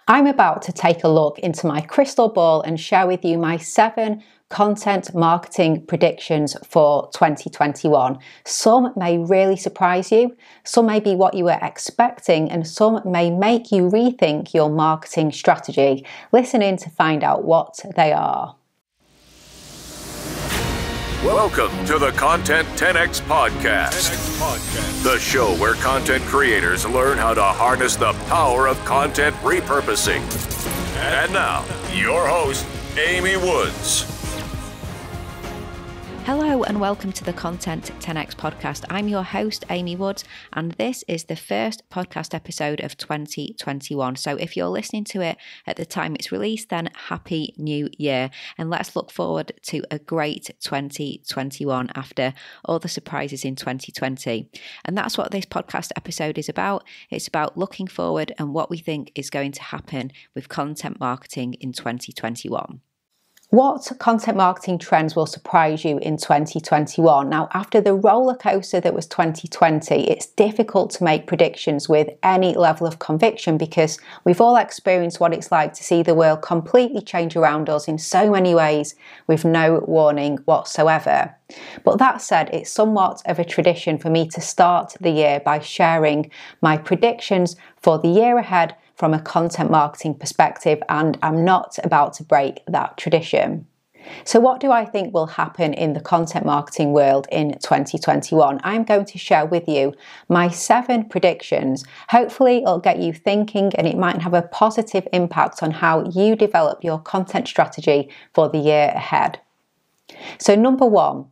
I'm about to take a look into my crystal ball and share with you my 7 content marketing predictions for 2021. Some may really surprise you, some may be what you were expecting, and some may make you rethink your marketing strategy. Listen in to find out what they are. Welcome to the Content 10X Podcast, the show where content creators learn how to harness the power of content repurposing. And now, your host, Amy Woods. Hello and welcome to the Content 10X Podcast. I'm your host, Amy Woods, and this is the first podcast episode of 2021. So if you're listening to it at the time it's released, then Happy New Year. And let's look forward to a great 2021 after all the surprises in 2020. And that's what this podcast episode is about. It's about looking forward and what we think is going to happen with content marketing in 2021. What content marketing trends will surprise you in 2021? Now, after the roller coaster that was 2020, it's difficult to make predictions with any level of conviction because we've all experienced what it's like to see the world completely change around us in so many ways with no warning whatsoever. But that said, it's somewhat of a tradition for me to start the year by sharing my predictions for the year ahead from a content marketing perspective, and I'm not about to break that tradition. So what do I think will happen in the content marketing world in 2021? I'm going to share with you my 7 predictions. Hopefully it'll get you thinking and it might have a positive impact on how you develop your content strategy for the year ahead. So number 1,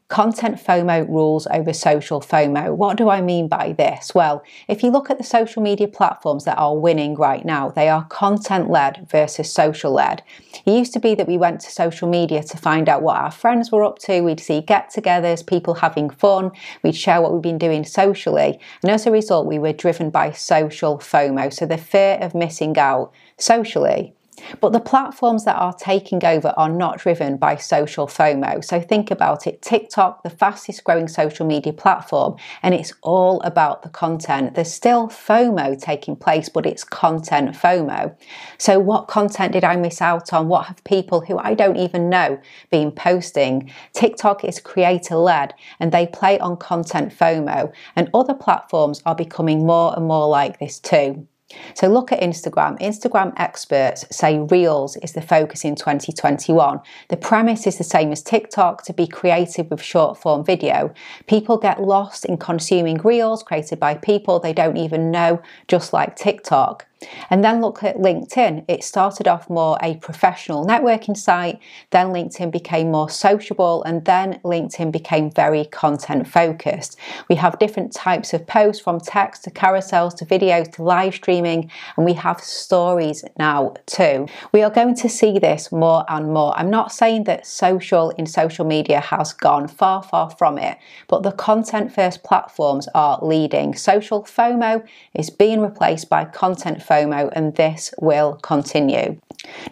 content FOMO rules over social FOMO. What do I mean by this? Well, if you look at the social media platforms that are winning right now, they are content-led versus social-led. It used to be that we went to social media to find out what our friends were up to. We'd see get-togethers, people having fun. We'd share what we've been doing socially. And as a result, we were driven by social FOMO, so the fear of missing out socially. But the platforms that are taking over are not driven by social FOMO. So think about it. TikTok, the fastest growing social media platform, and it's all about the content. There's still FOMO taking place, but it's content FOMO. So what content did I miss out on? What have people who I don't even know been posting? TikTok is creator led and they play on content FOMO, and other platforms are becoming more and more like this too. So look at Instagram. Instagram experts say Reels is the focus in 2021. The premise is the same as TikTok, to be creative with short form video. People get lost in consuming Reels created by people they don't even know, just like TikTok. And then look at LinkedIn. It started off more a professional networking site, then LinkedIn became more sociable, and then LinkedIn became very content focused. We have different types of posts, from text to carousels to videos to live streaming, and we have stories now too. We are going to see this more and more. I'm not saying that social in social media has gone, far from it, but the content first platforms are leading. Social FOMO is being replaced by content FOMO, and this will continue.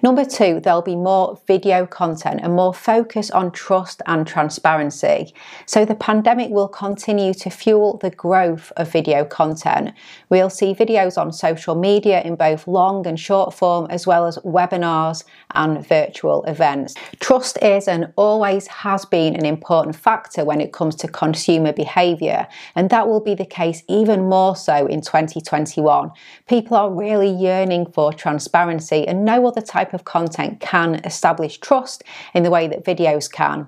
Number 2, there'll be more video content and more focus on trust and transparency. So the pandemic will continue to fuel the growth of video content. We'll see videos on social media in both long and short form, as well as webinars and virtual events. Trust is and always has been an important factor when it comes to consumer behaviour, and that will be the case even more so in 2021. People are really yearning for transparency, and no other type of content can establish trust in the way that videos can.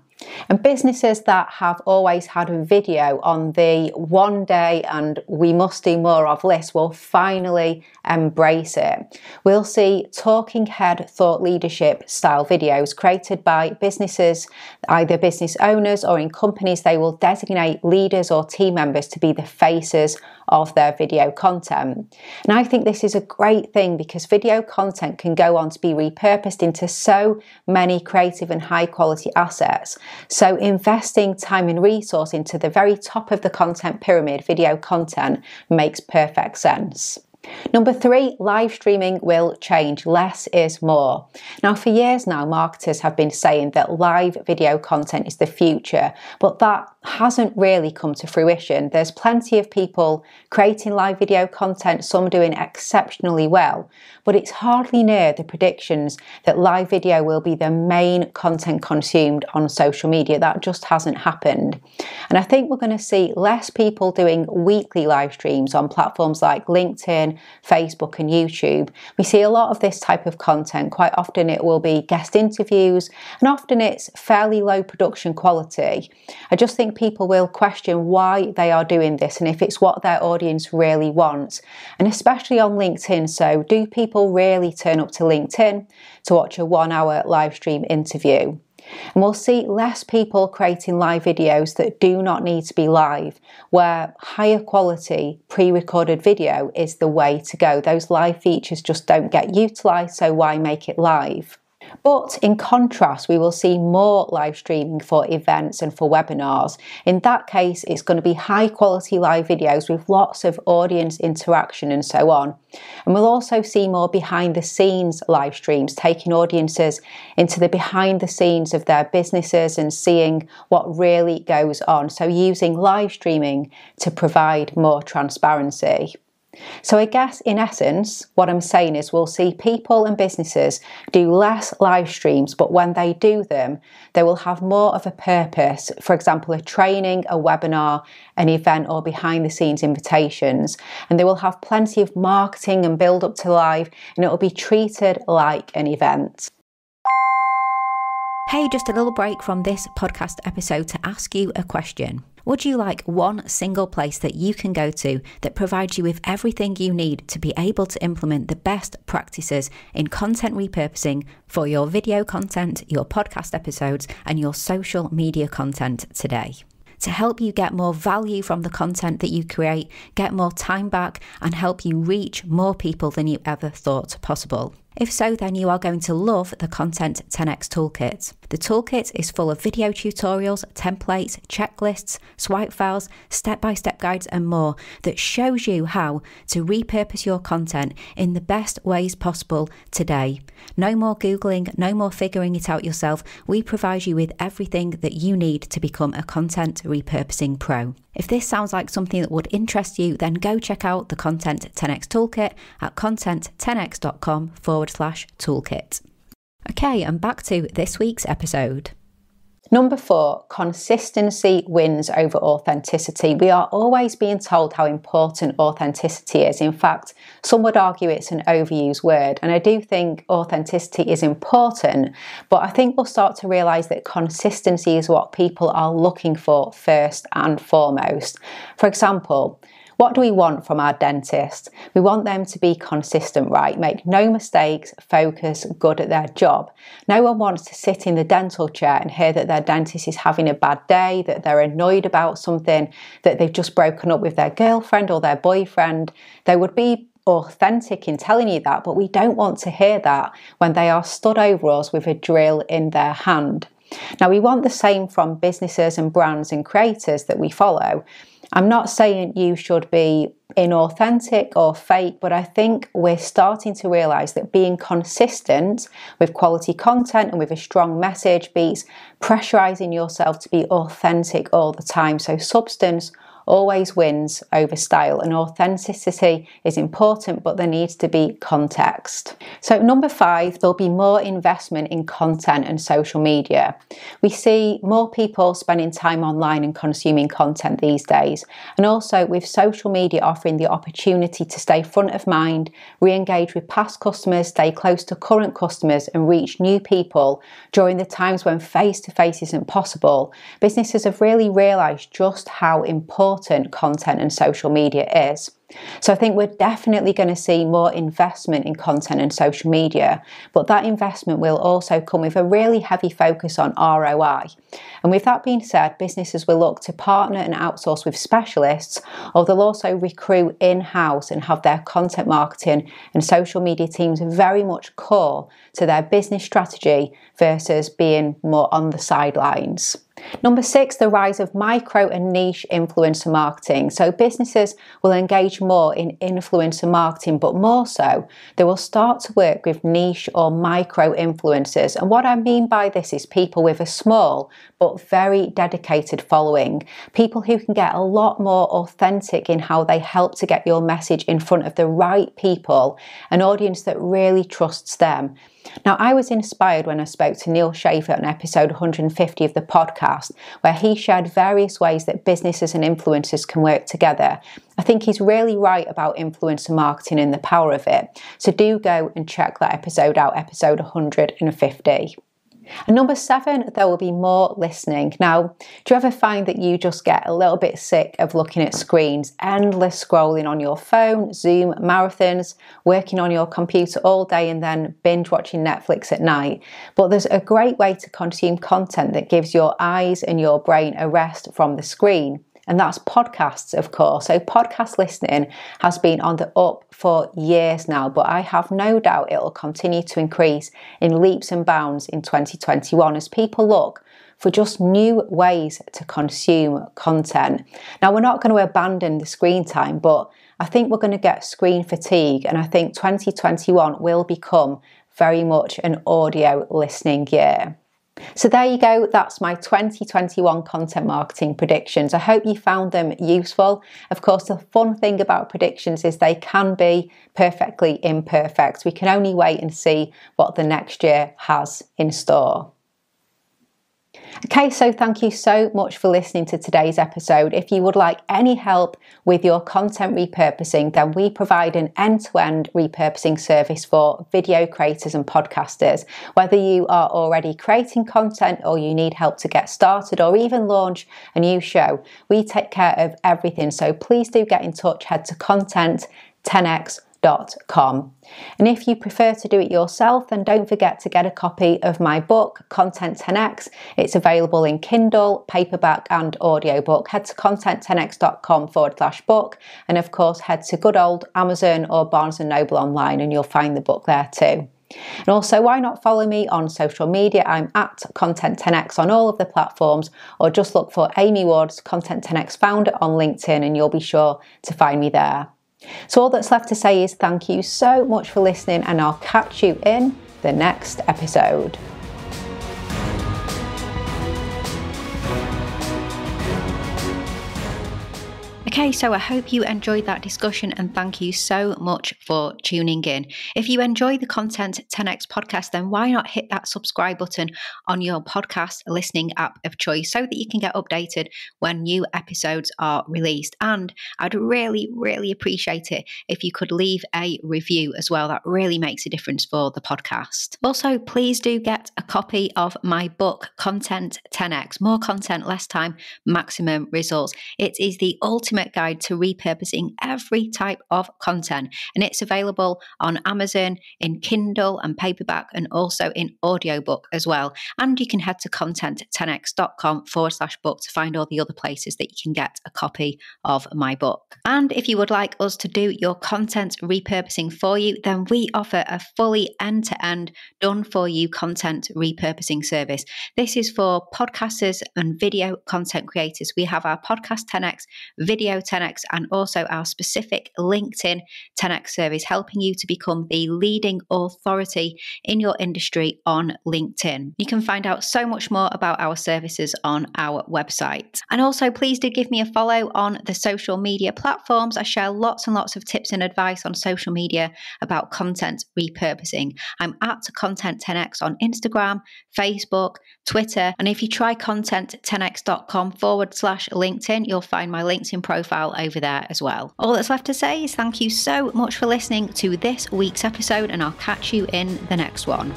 And businesses that have always had a video on the one day and we must do more of list will finally embrace it. We'll see talking head thought leadership style videos created by businesses, either business owners or in companies. They will designate leaders or team members to be the faces of their video content. And I think this is a great thing because video content can go on to be repurposed into so many creative and high quality assets. So investing time and resource into the very top of the content pyramid, video content, makes perfect sense. Number 3, live streaming will change. Less is more. Now, for years now, marketers have been saying that live video content is the future, but that hasn't really come to fruition. There's plenty of people creating live video content, some doing exceptionally well, but it's hardly near the predictions that live video will be the main content consumed on social media. That just hasn't happened. And I think we're going to see less people doing weekly live streams on platforms like LinkedIn, Facebook and YouTube. We see a lot of this type of content. Quite often it will be guest interviews, and often it's fairly low production quality. I just think people will question why they are doing this and if it's what their audience really wants, and especially on LinkedIn. So do people really turn up to LinkedIn to watch a 1-hour live stream interview? And we'll see less people creating live videos that do not need to be live, where higher quality pre-recorded video is the way to go. Those live features just don't get utilised, so why make it live? But in contrast, we will see more live streaming for events and for webinars. In that case, it's going to be high quality live videos with lots of audience interaction and so on. And we'll also see more behind the scenes live streams, taking audiences into the behind the scenes of their businesses and seeing what really goes on. So using live streaming to provide more transparency. So I guess in essence, what I'm saying is we'll see people and businesses do less live streams, but when they do them, they will have more of a purpose. For example, a training, a webinar, an event or behind the scenes invitations, and they will have plenty of marketing and build up to live, and it will be treated like an event. Hey, just a little break from this podcast episode to ask you a question. Would you like one single place that you can go to that provides you with everything you need to be able to implement the best practices in content repurposing for your video content, your podcast episodes, and your social media content today? To help you get more value from the content that you create, get more time back, and help you reach more people than you ever thought possible. If so, then you are going to love the Content 10x Toolkit. The toolkit is full of video tutorials, templates, checklists, swipe files, step-by-step guides and more that shows you how to repurpose your content in the best ways possible today. No more Googling, no more figuring it out yourself. We provide you with everything that you need to become a content repurposing pro. If this sounds like something that would interest you, then go check out the Content 10x Toolkit at content10x.com/toolkit. Okay, and back to this week's episode. Number 4, consistency wins over authenticity. We are always being told how important authenticity is. In fact, some would argue it's an overused word. And I do think authenticity is important, but I think we'll start to realise that consistency is what people are looking for first and foremost. For example, what do we want from our dentist? We want them to be consistent, right? Make no mistakes, focus, good at their job. No one wants to sit in the dental chair and hear that their dentist is having a bad day, that they're annoyed about something, that they've just broken up with their girlfriend or their boyfriend. They would be authentic in telling you that, but we don't want to hear that when they are stood over us with a drill in their hand. Now, we want the same from businesses and brands and creators that we follow. I'm not saying you should be inauthentic or fake, but I think we're starting to realise that being consistent with quality content and with a strong message beats pressurising yourself to be authentic all the time. So substance always wins over style, and authenticity is important, but there needs to be context. So number 5, there'll be more investment in content and social media. We see more people spending time online and consuming content these days, and also with social media offering the opportunity to stay front of mind, re-engage with past customers, stay close to current customers and reach new people during the times when face-to-face isn't possible. Businesses have really realised just how important content and social media is. So I think we're definitely going to see more investment in content and social media, but that investment will also come with a really heavy focus on ROI. And with that being said, businesses will look to partner and outsource with specialists, or they'll also recruit in-house and have their content marketing and social media teams very much core to their business strategy versus being more on the sidelines. Number 6, the rise of micro and niche influencer marketing. So businesses will engage more in influencer marketing, but more so, they will start to work with niche or micro influencers. And what I mean by this is people with a small but very dedicated following. People who can get a lot more authentic in how they help to get your message in front of the right people, an audience that really trusts them. Now, I was inspired when I spoke to Neil Schaefer on episode 150 of the podcast, where he shared various ways that businesses and influencers can work together. I think he's really right about influencer marketing and the power of it. So do go and check that episode out, episode 150. And number 7, there will be more listening. Now, do you ever find that you just get a little bit sick of looking at screens, endless scrolling on your phone, Zoom marathons, working on your computer all day and then binge watching Netflix at night? But there's a great way to consume content that gives your eyes and your brain a rest from the screen. And that's podcasts, of course. So podcast listening has been on the up for years now, but I have no doubt it will continue to increase in leaps and bounds in 2021 as people look for just new ways to consume content. Now, we're not going to abandon the screen time, but I think we're going to get screen fatigue, and I think 2021 will become very much an audio listening year. So there you go, that's my 2021 content marketing predictions. I hope you found them useful. Of course, the fun thing about predictions is they can be perfectly imperfect. We can only wait and see what the next year has in store. Okay, so thank you so much for listening to today's episode. If you would like any help with your content repurposing, then we provide an end-to-end repurposing service for video creators and podcasters. Whether you are already creating content or you need help to get started or even launch a new show, we take care of everything. So please do get in touch. Head to content10x.com. And if you prefer to do it yourself, then don't forget to get a copy of my book, Content 10x. It's available in Kindle, paperback and audiobook. Head to content10x.com/book. And of course, head to good old Amazon or Barnes & Noble online and you'll find the book there too. And also, why not follow me on social media? I'm at Content10x on all of the platforms, or just look for Amy Woods, Content 10x founder on LinkedIn, and you'll be sure to find me there. So all that's left to say is thank you so much for listening, and I'll catch you in the next episode. Okay, so I hope you enjoyed that discussion and thank you so much for tuning in. If you enjoy the Content 10x podcast, then why not hit that subscribe button on your podcast listening app of choice so that you can get updated when new episodes are released. And I'd really, really appreciate it if you could leave a review as well. That really makes a difference for the podcast. Also, please do get a copy of my book, Content 10x, More Content, Less Time, Maximum Results. It is the ultimate guide to repurposing every type of content, and it's available on Amazon in Kindle and paperback and also in audiobook as well. And you can head to content10x.com/book to find all the other places that you can get a copy of my book. And if you would like us to do your content repurposing for you, then we offer a fully end-to-end done for you content repurposing service. This is for podcasters and video content creators. We have our Podcast 10x, Video 10x, and also our specific LinkedIn 10x service, helping you to become the leading authority in your industry on LinkedIn. You can find out so much more about our services on our website. And also, please do give me a follow on the social media platforms. I share lots and lots of tips and advice on social media about content repurposing. I'm at Content 10x on Instagram, Facebook, Twitter, and if you try content10x.com/LinkedIn, you'll find my LinkedIn profile over there as well. All that's left to say is thank you so much for listening to this week's episode, and I'll catch you in the next one.